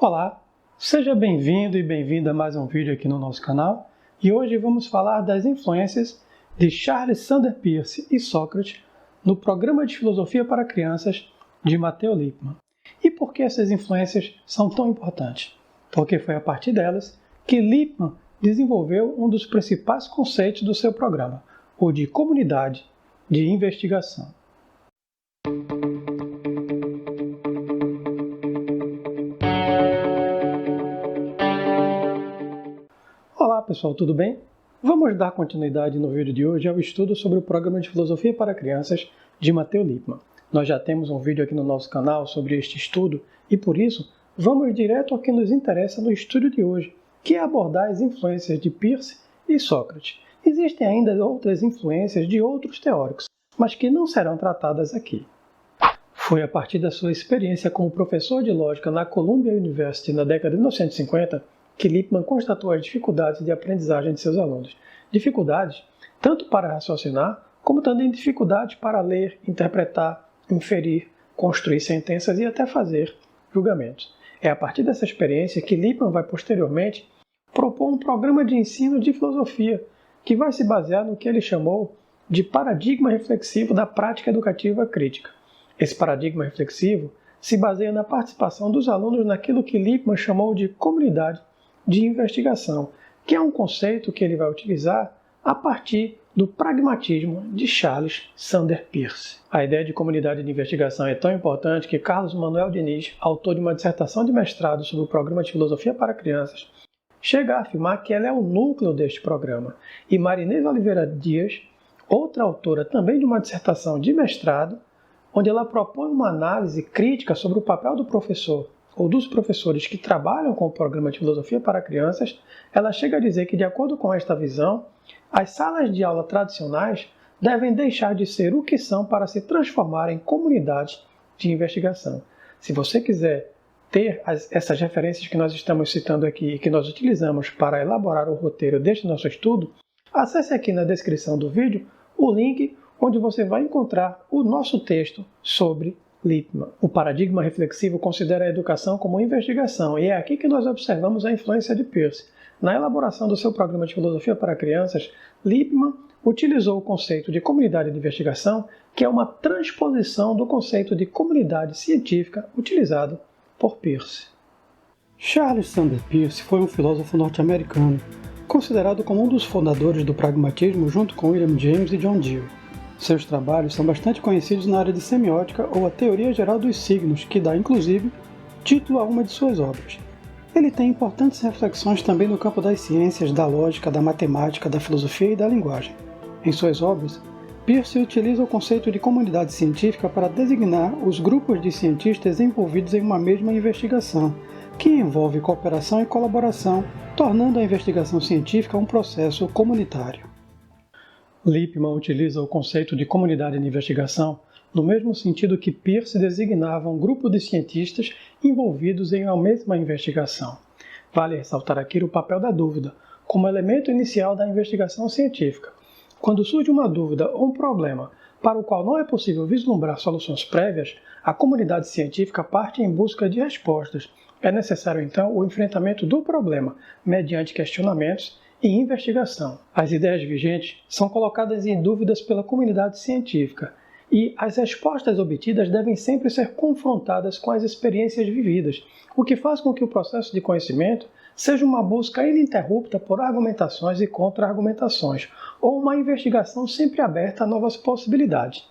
Olá, seja bem-vindo e bem-vinda a mais um vídeo aqui no nosso canal e hoje vamos falar das influências de Charles Sanders Peirce e Sócrates no Programa de Filosofia para Crianças de Matteo Lippmann. E por que essas influências são tão importantes? Porque foi a partir delas que Lippmann desenvolveu um dos principais conceitos do seu programa, o de comunidade de investigação. Olá pessoal, tudo bem? Vamos dar continuidade no vídeo de hoje ao estudo sobre o Programa de Filosofia para Crianças de Matteo Lippmann. Nós já temos um vídeo aqui no nosso canal sobre este estudo e por isso vamos direto ao que nos interessa no estudo de hoje, que é abordar as influências de Peirce e Sócrates. Existem ainda outras influências de outros teóricos, mas que não serão tratadas aqui. Foi a partir da sua experiência como professor de lógica na Columbia University na década de 1950 que Lippmann constatou as dificuldades de aprendizagem de seus alunos. Dificuldades tanto para raciocinar, como também dificuldades para ler, interpretar, inferir, construir sentenças e até fazer julgamentos. É a partir dessa experiência que Lippmann vai posteriormente propor um programa de ensino de filosofia que vai se basear no que ele chamou de paradigma reflexivo da prática educativa crítica. Esse paradigma reflexivo se baseia na participação dos alunos naquilo que Lippmann chamou de comunidade de investigação, que é um conceito que ele vai utilizar a partir do pragmatismo de Charles Sanders Peirce. A ideia de comunidade de investigação é tão importante que Carlos Manuel Diniz, autor de uma dissertação de mestrado sobre o Programa de Filosofia para Crianças, chega a afirmar que ela é o núcleo deste programa. E Marinês Oliveira Dias, outra autora também de uma dissertação de mestrado, onde ela propõe uma análise crítica sobre o papel do professor ou dos professores que trabalham com o Programa de Filosofia para Crianças, ela chega a dizer que, de acordo com esta visão, as salas de aula tradicionais devem deixar de ser o que são para se transformar em comunidades de investigação. Se você quiser ter essas referências que nós estamos citando aqui e que nós utilizamos para elaborar o roteiro deste nosso estudo, acesse aqui na descrição do vídeo o link onde você vai encontrar o nosso texto sobre Lippmann. O paradigma reflexivo considera a educação como investigação e é aqui que nós observamos a influência de Peirce. Na elaboração do seu programa de filosofia para crianças, Lippmann utilizou o conceito de comunidade de investigação, que é uma transposição do conceito de comunidade científica utilizado por Peirce. Charles Sanders Peirce foi um filósofo norte-americano, considerado como um dos fundadores do pragmatismo junto com William James e John Dewey. Seus trabalhos são bastante conhecidos na área de semiótica ou a teoria geral dos signos, que dá, inclusive, título a uma de suas obras. Ele tem importantes reflexões também no campo das ciências, da lógica, da matemática, da filosofia e da linguagem. Em suas obras, Peirce utiliza o conceito de comunidade científica para designar os grupos de cientistas envolvidos em uma mesma investigação, que envolve cooperação e colaboração, tornando a investigação científica um processo comunitário. Lippmann utiliza o conceito de comunidade de investigação no mesmo sentido que Peirce designava um grupo de cientistas envolvidos em uma mesma investigação. Vale ressaltar aqui o papel da dúvida, como elemento inicial da investigação científica. Quando surge uma dúvida ou um problema para o qual não é possível vislumbrar soluções prévias, a comunidade científica parte em busca de respostas. É necessário, então, o enfrentamento do problema, mediante questionamentos e investigação. As ideias vigentes são colocadas em dúvidas pela comunidade científica e as respostas obtidas devem sempre ser confrontadas com as experiências vividas, o que faz com que o processo de conhecimento seja uma busca ininterrupta por argumentações e contra-argumentações, ou uma investigação sempre aberta a novas possibilidades.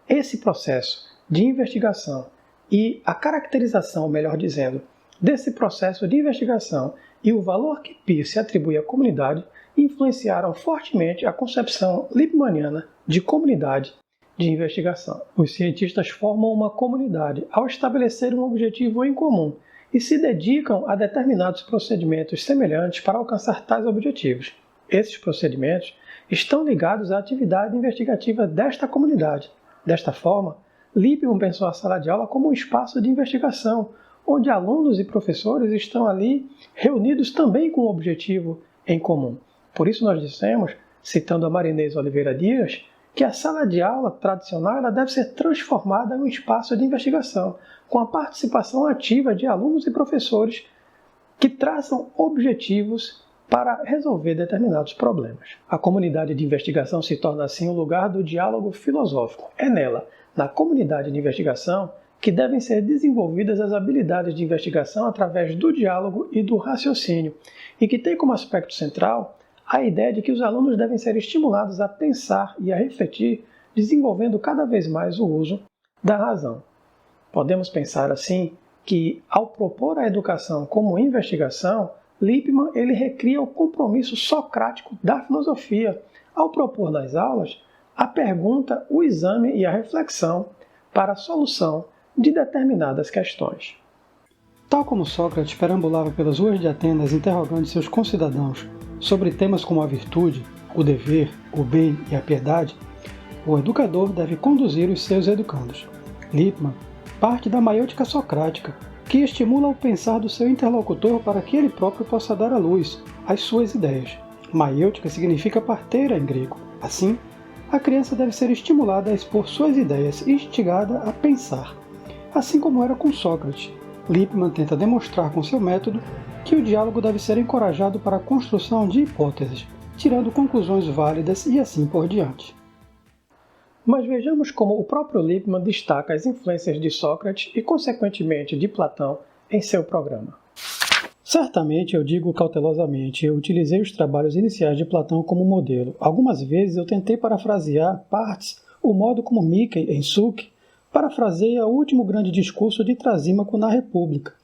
Esse processo de investigação e a caracterização, melhor dizendo, desse processo de investigação e o valor que Peirce atribui à comunidade influenciaram fortemente a concepção lippmanniana de comunidade de investigação. Os cientistas formam uma comunidade ao estabelecer um objetivo em comum e se dedicam a determinados procedimentos semelhantes para alcançar tais objetivos. Esses procedimentos estão ligados à atividade investigativa desta comunidade. Desta forma, Lippmann pensou a sala de aula como um espaço de investigação, onde alunos e professores estão ali reunidos também com um objetivo em comum. Por isso nós dissemos, citando a Marinês Oliveira Dias, que a sala de aula tradicional ela deve ser transformada em um espaço de investigação, com a participação ativa de alunos e professores que traçam objetivos para resolver determinados problemas. A comunidade de investigação se torna assim o lugar do diálogo filosófico. É nela, na comunidade de investigação, que devem ser desenvolvidas as habilidades de investigação através do diálogo e do raciocínio, e que tem como aspecto central a ideia de que os alunos devem ser estimulados a pensar e a refletir, desenvolvendo cada vez mais o uso da razão. Podemos pensar assim que, ao propor a educação como investigação, Lippmann ele recria o compromisso socrático da filosofia, ao propor nas aulas a pergunta, o exame e a reflexão para a solução de determinadas questões. Tal como Sócrates perambulava pelas ruas de Atenas interrogando seus concidadãos sobre temas como a virtude, o dever, o bem e a piedade, o educador deve conduzir os seus educandos. Lippmann parte da maiêutica socrática, que estimula o pensar do seu interlocutor para que ele próprio possa dar à luz as suas ideias. Maiêutica significa parteira em grego. Assim, a criança deve ser estimulada a expor suas ideias e instigada a pensar. Assim como era com Sócrates, Lippmann tenta demonstrar com seu método que o diálogo deve ser encorajado para a construção de hipóteses, tirando conclusões válidas e assim por diante. Mas vejamos como o próprio Lippmann destaca as influências de Sócrates e, consequentemente, de Platão em seu programa. Certamente, eu digo cautelosamente, eu utilizei os trabalhos iniciais de Platão como modelo. Algumas vezes eu tentei parafrasear partes, o modo como Mickey, em Suc, parafraseia o último grande discurso de Trasímaco na República.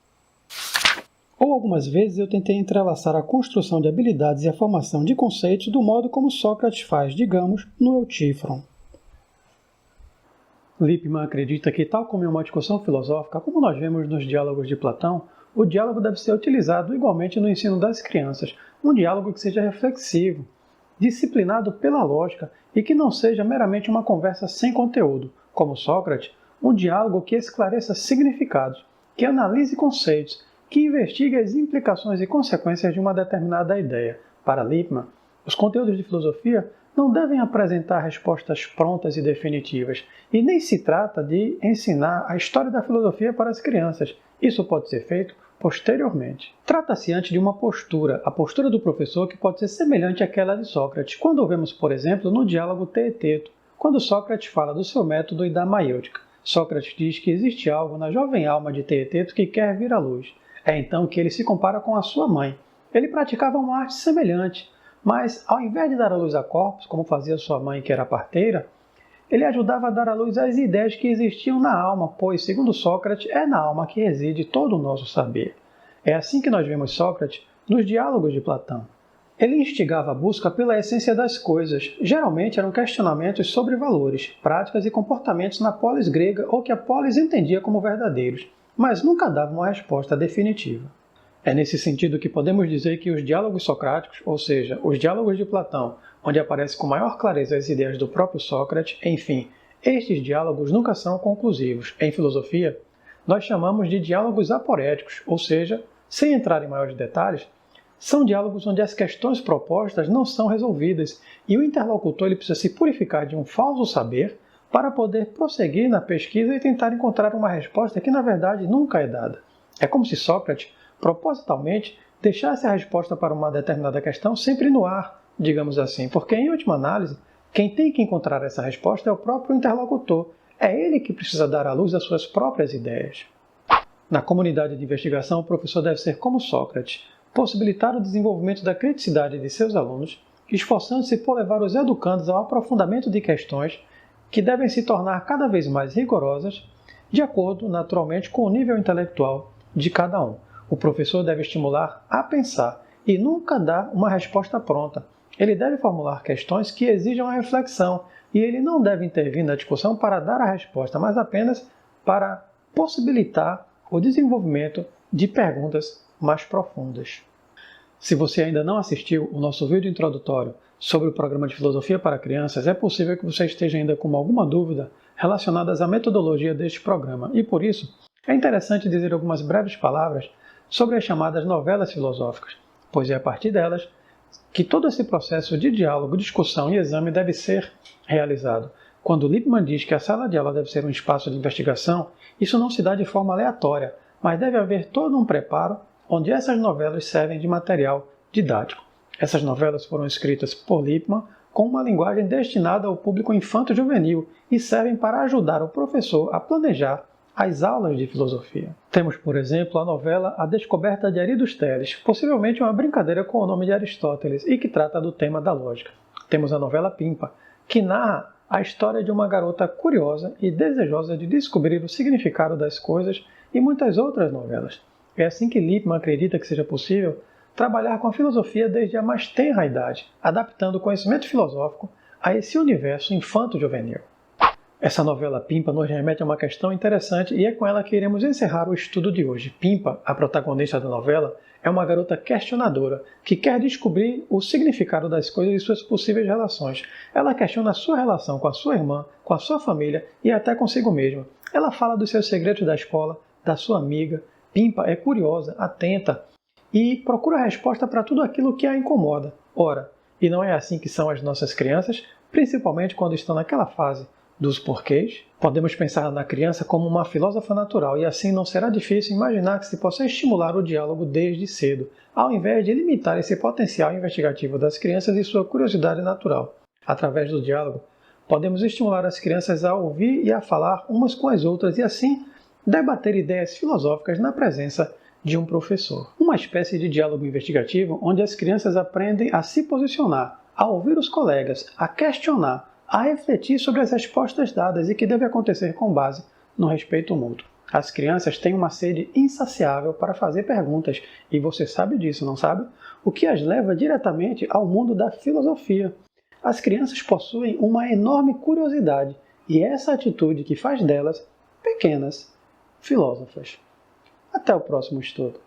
Ou algumas vezes eu tentei entrelaçar a construção de habilidades e a formação de conceitos do modo como Sócrates faz, digamos, no Eutífron. Lippmann acredita que, tal como em uma discussão filosófica, como nós vemos nos diálogos de Platão, o diálogo deve ser utilizado igualmente no ensino das crianças, um diálogo que seja reflexivo, disciplinado pela lógica e que não seja meramente uma conversa sem conteúdo, como Sócrates, um diálogo que esclareça significados, que analise conceitos, que investigue as implicações e consequências de uma determinada ideia. Para Lippmann, os conteúdos de filosofia não devem apresentar respostas prontas e definitivas, e nem se trata de ensinar a história da filosofia para as crianças. Isso pode ser feito posteriormente. Trata-se antes de uma postura, a postura do professor que pode ser semelhante àquela de Sócrates, quando vemos, por exemplo, no diálogo Teeteto, quando Sócrates fala do seu método e da maiêutica. Sócrates diz que existe algo na jovem alma de Teeteto que quer vir à luz. É então que ele se compara com a sua mãe. Ele praticava uma arte semelhante, mas ao invés de dar à luz a corpos, como fazia sua mãe, que era parteira, ele ajudava a dar à luz as ideias que existiam na alma, pois, segundo Sócrates, é na alma que reside todo o nosso saber. É assim que nós vemos Sócrates nos diálogos de Platão. Ele instigava a busca pela essência das coisas. Geralmente eram questionamentos sobre valores, práticas e comportamentos na polis grega ou que a polis entendia como verdadeiros, mas nunca dava uma resposta definitiva. É nesse sentido que podemos dizer que os diálogos socráticos, ou seja, os diálogos de Platão, onde aparece com maior clareza as ideias do próprio Sócrates, enfim, estes diálogos nunca são conclusivos. Em filosofia, nós chamamos de diálogos aporéticos, ou seja, sem entrar em maiores detalhes, são diálogos onde as questões propostas não são resolvidas e o interlocutor ele precisa se purificar de um falso saber para poder prosseguir na pesquisa e tentar encontrar uma resposta que, na verdade, nunca é dada. É como se Sócrates, propositalmente, deixasse a resposta para uma determinada questão sempre no ar, digamos assim, porque, em última análise, quem tem que encontrar essa resposta é o próprio interlocutor. É ele que precisa dar à luz as suas próprias ideias. Na comunidade de investigação, o professor deve ser como Sócrates, possibilitar o desenvolvimento da criticidade de seus alunos, esforçando-se por levar os educandos ao aprofundamento de questões que devem se tornar cada vez mais rigorosas, de acordo, naturalmente, com o nível intelectual de cada um. O professor deve estimular a pensar e nunca dar uma resposta pronta. Ele deve formular questões que exijam a reflexão e ele não deve intervir na discussão para dar a resposta, mas apenas para possibilitar o desenvolvimento de perguntas mais profundas. Se você ainda não assistiu o nosso vídeo introdutório sobre o programa de filosofia para crianças, é possível que você esteja ainda com alguma dúvida relacionada à metodologia deste programa e, por isso, é interessante dizer algumas breves palavras sobre as chamadas novelas filosóficas, pois é a partir delas que todo esse processo de diálogo, discussão e exame deve ser realizado. Quando Lippmann diz que a sala de aula deve ser um espaço de investigação, isso não se dá de forma aleatória, mas deve haver todo um preparo onde essas novelas servem de material didático. Essas novelas foram escritas por Lippmann com uma linguagem destinada ao público infanto-juvenil e servem para ajudar o professor a planejar as aulas de filosofia. Temos, por exemplo, a novela A Descoberta de Aristóteles, possivelmente uma brincadeira com o nome de Aristóteles e que trata do tema da lógica. Temos a novela Pimpa, que narra a história de uma garota curiosa e desejosa de descobrir o significado das coisas e muitas outras novelas. É assim que Lippmann acredita que seja possível trabalhar com a filosofia desde a mais tenra idade, adaptando o conhecimento filosófico a esse universo infanto-juvenil. Essa novela Pimpa nos remete a uma questão interessante e é com ela que iremos encerrar o estudo de hoje. Pimpa, a protagonista da novela, é uma garota questionadora que quer descobrir o significado das coisas e suas possíveis relações. Ela questiona a sua relação com a sua irmã, com a sua família e até consigo mesma. Ela fala dos seus segredos da escola, da sua amiga. Pimpa é curiosa, atenta e procura resposta para tudo aquilo que a incomoda. Ora, e não é assim que são as nossas crianças, principalmente quando estão naquela fase dos porquês? Podemos pensar na criança como uma filósofa natural e assim não será difícil imaginar que se possa estimular o diálogo desde cedo, ao invés de limitar esse potencial investigativo das crianças e sua curiosidade natural. Através do diálogo, podemos estimular as crianças a ouvir e a falar umas com as outras e assim debater ideias filosóficas na presença de um professor. Uma espécie de diálogo investigativo onde as crianças aprendem a se posicionar, a ouvir os colegas, a questionar, a refletir sobre as respostas dadas e que deve acontecer com base no respeito mútuo. As crianças têm uma sede insaciável para fazer perguntas, e você sabe disso, não sabe? O que as leva diretamente ao mundo da filosofia. As crianças possuem uma enorme curiosidade, e é essa atitude que faz delas pequenas filósofas. Até o próximo estudo.